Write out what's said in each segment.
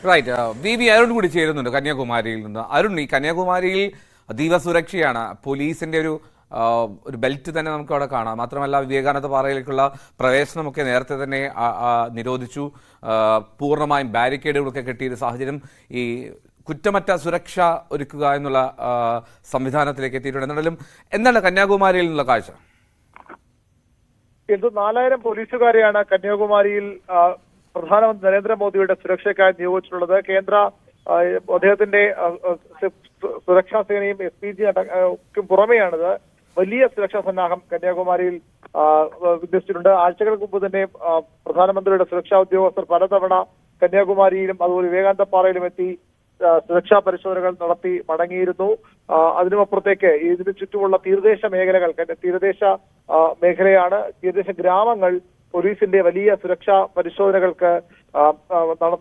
Right. V Arun കൂടി ചേരുന്നുണ്ട് കന്യാകുമാരിയിൽ നിന്ന്. അരുൺ, ഈ കന്യാകുമാരിയിൽ അതീവ സുരക്ഷയാണ്. പോലീസിന്റെ ഒരു ബെൽറ്റ് തന്നെ നമുക്ക് അവിടെ കാണാം. മാത്രമല്ല, വിവേകാനന്ദ പാറയിലേക്കുള്ള പ്രവേശനമൊക്കെ നേരത്തെ തന്നെ നിരോധിച്ചു. പൂർണ്ണമായും ബാരിക്കേഡുകളൊക്കെ കെട്ടിയൊരു സാഹചര്യം. ഈ കുറ്റമറ്റ സുരക്ഷ ഒരുക്കുക എന്നുള്ള സംവിധാനത്തിലേക്ക് എത്തിയിട്ടുണ്ട്. എന്നാലും എന്താണ് കന്യാകുമാരിയിൽ നിന്നുള്ള കാഴ്ച? 4000 പോലീസുകാരെയാണ് കന്യാകുമാരിയിൽ പ്രധാനമന്ത്രി നരേന്ദ്രമോദിയുടെ സുരക്ഷയ്ക്കായി നിയോഗിച്ചിട്ടുള്ളത്. കേന്ദ്ര അദ്ദേഹത്തിന്റെ സുരക്ഷാ സേനയും SPG പുറമെയാണിത്. വലിയ സുരക്ഷാ സന്നാഹം കന്യാകുമാരിയിൽ വിന്യസിച്ചിട്ടുണ്ട്. ആഴ്ചകൾക്ക് മുമ്പ് തന്നെ പ്രധാനമന്ത്രിയുടെ സുരക്ഷാ ഉദ്യോഗസ്ഥർ പലതവണ കന്യാകുമാരിയിലും അതുപോലെ വിവേകാനന്ദ പാറയിലും എത്തി സുരക്ഷാ പരിശോധനകൾ നടത്തി മടങ്ങിയിരുന്നു. അതിനുമപ്പുറത്തേക്ക് ഇതിനു ചുറ്റുമുള്ള തീരദേശ മേഖലകൾ, തീരദേശ മേഖലയാണ്, തീരദേശ ഗ്രാമങ്ങൾ പോലീസിന്റെ വലിയ സുരക്ഷാ പരിശോധനകൾക്ക്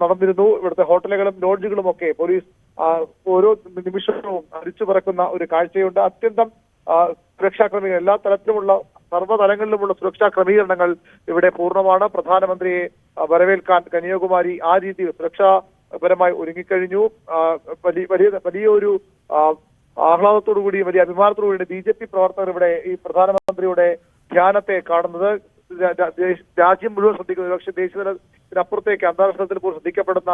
നടന്നിരുന്നു. ഇവിടുത്തെ ഹോട്ടലുകളും ലോഡ്ജുകളും ഒക്കെ പോലീസ് ഓരോ നിമിഷവും അരിച്ചു പറക്കുന്ന ഒരു കാഴ്ചയുണ്ട്. അത്യന്തം സുരക്ഷാ ക്രമീകരണം, എല്ലാ തലത്തിലുമുള്ള സർവ്വതലങ്ങളിലുമുള്ള സുരക്ഷാ ക്രമീകരണങ്ങൾ ഇവിടെ പൂർണ്ണമാണ്. പ്രധാനമന്ത്രിയെ വരവേൽക്കാൻ കന്യാകുമാരി ആ രീതിയിൽ സുരക്ഷാപരമായി ഒരുങ്ങിക്കഴിഞ്ഞു. വലിയൊരു ആഹ്ലാദത്തോടുകൂടി, വലിയ അഭിമാനത്തോടുകൂടി BJP പ്രവർത്തകർ ഇവിടെ ഈ പ്രധാനമന്ത്രിയുടെ ധ്യാനത്തെ കാണുന്നത്. രാജ്യം മുഴുവൻ ശ്രദ്ധിക്കുന്നത്, പക്ഷേ ദേശീയതലത്തിനപ്പുറത്തേക്ക് അന്താരാഷ്ട്ര തലത്തിൽ പോലും ശ്രദ്ധിക്കപ്പെടുന്ന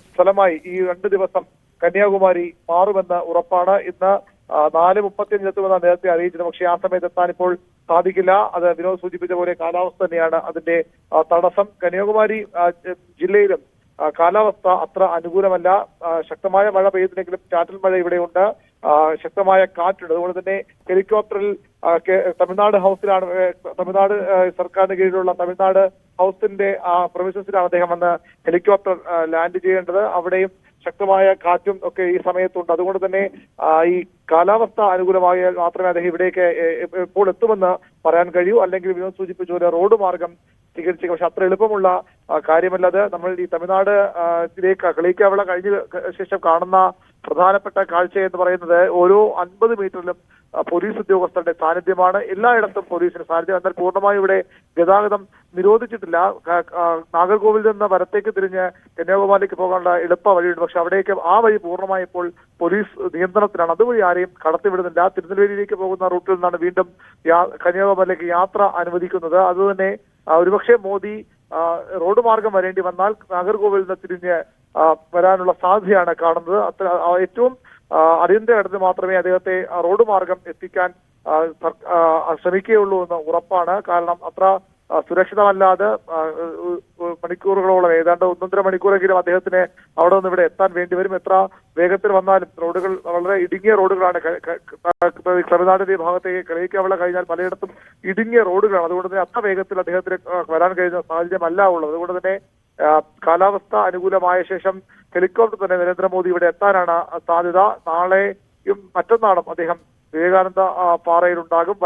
സ്ഥലമായി ഈ 2 ദിവസം കന്യാകുമാരി മാറുമെന്ന് ഉറപ്പാണ്. ഇന്ന് 4:35 എത്തുമെന്നാണ് നേരത്തെ അറിയിച്ചത്. പക്ഷേ ആ സമയത്ത് എത്താൻ ഇപ്പോൾ സാധിക്കില്ല. അത് വിനോദ് സൂചിപ്പിച്ച പോലെ കാലാവസ്ഥ തന്നെയാണ് അതിന്റെ തടസ്സം. കന്യാകുമാരി ജില്ലയിലും കാലാവസ്ഥ അത്ര അനുകൂലമല്ല. ശക്തമായ മഴ പെയ്യുന്നില്ലെങ്കിലും ചാറ്റൽ മഴ ഇവിടെയുണ്ട്. ശക്തമായ കാറ്റുണ്ട്. അതുകൊണ്ട് തന്നെ ഹെലികോപ്റ്ററിൽ തമിഴ്നാട് ഹൗസിലാണ്, തമിഴ്നാട് സർക്കാരിന് കീഴിലുള്ള തമിഴ്നാട് ഹൗസിന്റെ പ്രൊവിസസിലാണ് അദ്ദേഹം വന്ന് ഹെലികോപ്റ്റർ ലാൻഡ് ചെയ്യേണ്ടത്. അവിടെയും ശക്തമായ കാറ്റും ഒക്കെ ഈ സമയത്തുണ്ട്. അതുകൊണ്ട് തന്നെ ഈ കാലാവസ്ഥ അനുകൂലമായാൽ മാത്രമേ അദ്ദേഹം ഇവിടേക്ക് എപ്പോൾ എത്തുമെന്ന് പറയാൻ കഴിയൂ. അല്ലെങ്കിൽ വിനോദ് സൂചിപ്പിച്ച പോലെ റോഡ് മാർഗം സ്വീകരിച്ചേക്കും. പക്ഷെ അത്ര എളുപ്പമുള്ള കാര്യമല്ലത്. നമ്മൾ ഈ തമിഴ്നാടിലേക്ക് കളിക്കാവിള കഴിഞ്ഞ ശേഷം കാണുന്ന പ്രധാനപ്പെട്ട കാഴ്ച എന്ന് പറയുന്നത് ഓരോ 50 മീറ്ററിലും പോലീസ് ഉദ്യോഗസ്ഥരുടെ സാന്നിധ്യമാണ്. എല്ലായിടത്തും പോലീസിന് സാന്നിധ്യം. എന്നാൽ പൂർണ്ണമായും ഇവിടെ ഗതാഗതം നിരോധിച്ചിട്ടില്ല. നാഗർകോവിൽ നിന്ന് വരത്തേക്ക് തിരിഞ്ഞ് കന്യാകുമാരിക്ക് പോകാനുള്ള എളുപ്പ വഴിയുണ്ട്. പക്ഷെ അവിടേക്ക് ആ വഴി പൂർണ്ണമായി ഇപ്പോൾ പോലീസ് നിയന്ത്രണത്തിലാണ്. അതുവഴി ആരെയും കടത്തിവിടുന്നില്ല. തിരുനെൽവേലിയിലേക്ക് പോകുന്ന റൂട്ടിൽ നിന്നാണ് വീണ്ടും കന്യാകുമാരിയിലേക്ക് യാത്ര അനുവദിക്കുന്നത്. അതുതന്നെ ഒരുപക്ഷെ മോദി റോഡ് മാർഗം വരേണ്ടി വന്നാൽ നാഗർകോവിൽ നിന്ന് തിരിഞ്ഞ് വരാനുള്ള സാധ്യതയാണ് കാണുന്നത്. ഏറ്റവും അടിയന്തര ഘട്ടത്തിൽ മാത്രമേ അദ്ദേഹത്തെ റോഡ് മാർഗം എത്തിക്കാൻ ശ്രമിക്കുകയുള്ളൂ എന്ന് ഉറപ്പാണ്. കാരണം അത്ര സുരക്ഷിതമല്ലാതെ മണിക്കൂറുകളോളം, ഏതാണ്ട് 1.5 മണിക്കൂറെങ്കിലും അദ്ദേഹത്തിന് അവിടെ നിന്ന് ഇവിടെ എത്താൻ വേണ്ടിവരും. എത്ര വേഗത്തിൽ വന്നാലും റോഡുകൾ വളരെ ഇടുങ്ങിയ റോഡുകളാണ്. തമിഴ്നാടിന്റെ ഭാഗത്തേക്ക് കളിയിക്കാവിള കഴിഞ്ഞാൽ പലയിടത്തും ഇടുങ്ങിയ റോഡുകളാണ്. അതുകൊണ്ട് തന്നെ അത്ര വേഗത്തിൽ അദ്ദേഹത്തിന് വരാൻ കഴിയുന്ന സാഹചര്യമല്ല ഉള്ളത്. അതുകൊണ്ട് തന്നെ കാലാവസ്ഥ അനുകൂലമായ ശേഷം ഹെലികോപ്റ്റർ തന്നെ നരേന്ദ്രമോദി ഇവിടെ എത്താനാണ് സാധ്യത. നാളെയും മറ്റന്നാളും അദ്ദേഹം വിവേകാനന്ദ പാറയിലുണ്ടാകും.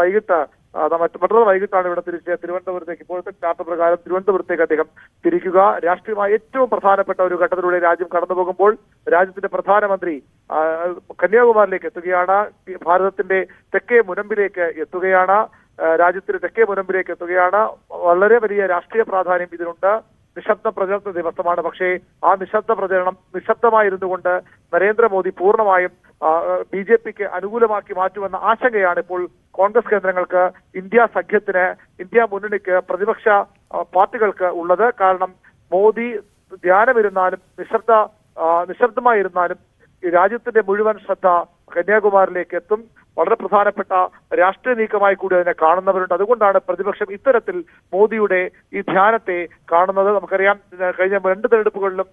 മറ്റന്നാൾ വൈകിട്ടാണ് ഇവിടെ തിരിച്ച് തിരുവനന്തപുരത്തേക്ക്, ഇപ്പോഴത്തെ ചാർട്ടർ പ്രകാരം തിരുവനന്തപുരത്തേക്ക് അദ്ദേഹം തിരിക്കുക. രാഷ്ട്രീയമായി ഏറ്റവും പ്രധാനപ്പെട്ട ഒരു ഘട്ടത്തിലൂടെ രാജ്യം കടന്നു പോകുമ്പോൾ രാജ്യത്തിന്റെ പ്രധാനമന്ത്രി കന്യാകുമാരിയിലേക്ക് എത്തുകയാണ്. ഭാരതത്തിന്റെ തെക്കേ മുനമ്പിലേക്ക് എത്തുകയാണ്. രാജ്യത്തിന്റെ തെക്കേ മുനമ്പിലേക്ക് എത്തുകയാണ്. വളരെ വലിയ രാഷ്ട്രീയ പ്രാധാന്യം ഇതിനുണ്ട്. നിശബ്ദ പ്രചരണ ദിവസമാണ്. പക്ഷേ ആ നിശബ്ദ പ്രചരണം നിശബ്ദമായിരുന്നു കൊണ്ട് നരേന്ദ്രമോദി പൂർണ്ണമായും BJPക്ക് അനുകൂലമാക്കി മാറ്റുമെന്ന ആശങ്കയാണ് ഇപ്പോൾ കോൺഗ്രസ് കേന്ദ്രങ്ങൾക്ക്, ഇന്ത്യ സഖ്യത്തിന്, ഇന്ത്യ മുന്നണിക്ക്, പ്രതിപക്ഷ പാർട്ടികൾക്ക് ഉള്ളത്. കാരണം മോദി ധ്യാനമിരുന്നാലും നിശബ്ദമായിരുന്നാലും ഈ രാജ്യത്തിന്റെ മുഴുവൻ ശ്രദ്ധ കന്യാകുമാരിയിലേക്ക് എത്തും. വളരെ പ്രധാനപ്പെട്ട രാഷ്ട്രീയ നീക്കമായി കൂടി അതിനെ കാണുന്നവരുണ്ട്. അതുകൊണ്ടാണ് പ്രതിപക്ഷം ഇത്തരത്തിൽ മോദിയുടെ ഈ ധ്യാനത്തെ കാണുന്നത്. നമുക്കറിയാം, കഴിഞ്ഞ 2 തെരഞ്ഞെടുപ്പുകളിലും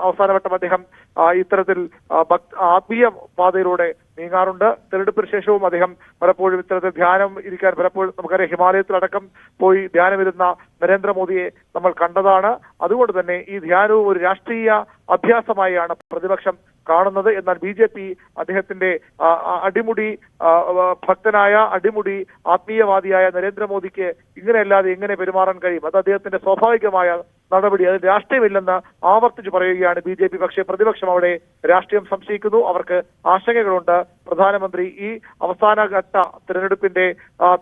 അവസാനവട്ടം അദ്ദേഹം ഇത്തരത്തിൽ ആത്മീയ പാതയിലൂടെ നീങ്ങാറുണ്ട്. തെരഞ്ഞെടുപ്പിന് ശേഷവും അദ്ദേഹം പലപ്പോഴും ഇത്തരത്തിൽ ധ്യാനം ഇരിക്കാൻ പലപ്പോഴും നമുക്കറിയാം ഹിമാലയത്തിലടക്കം പോയി ധ്യാനമിരുന്ന നരേന്ദ്രമോദിയെ നമ്മൾ കണ്ടതാണ്. അതുകൊണ്ട് തന്നെ ഈ ധ്യാനവും ഒരു രാഷ്ട്രീയ അഭ്യാസമായാണ് പ്രതിപക്ഷം കാണുന്നത്. എന്നാൽ BJP അദ്ദേഹത്തിന്റെ അടിമുടി ഭക്തനായ അടിമുടി ആത്മീയവാദിയായ നരേന്ദ്രമോദിക്ക് ഇങ്ങനെയല്ലാതെ എങ്ങനെ പെരുമാറാൻ കഴിയും? അത് അദ്ദേഹത്തിന്റെ സ്വാഭാവികമായ നടപടി, അത് രാഷ്ട്രീയമില്ലെന്ന് ആവർത്തിച്ച് പറയുകയാണ് BJP. പക്ഷേ പ്രതിപക്ഷം അവിടെ രാഷ്ട്രീയം സംശയിക്കുന്നു, അവർക്ക് ആശങ്കകളുണ്ട്. പ്രധാനമന്ത്രി ഈ അവസാനഘട്ട തിരഞ്ഞെടുപ്പിന്റെ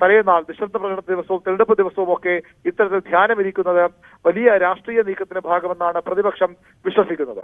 തലേനാൾ നിശബ്ദ പ്രകടന ദിവസവും തിരഞ്ഞെടുപ്പ് ദിവസവും ഒക്കെ ഇത്തരത്തിൽ ധ്യാനമിരിക്കുന്നത് വലിയ രാഷ്ട്രീയ നീക്കത്തിന്റെ ഭാഗമെന്നാണ് പ്രതിപക്ഷം വിശ്വസിക്കുന്നത്.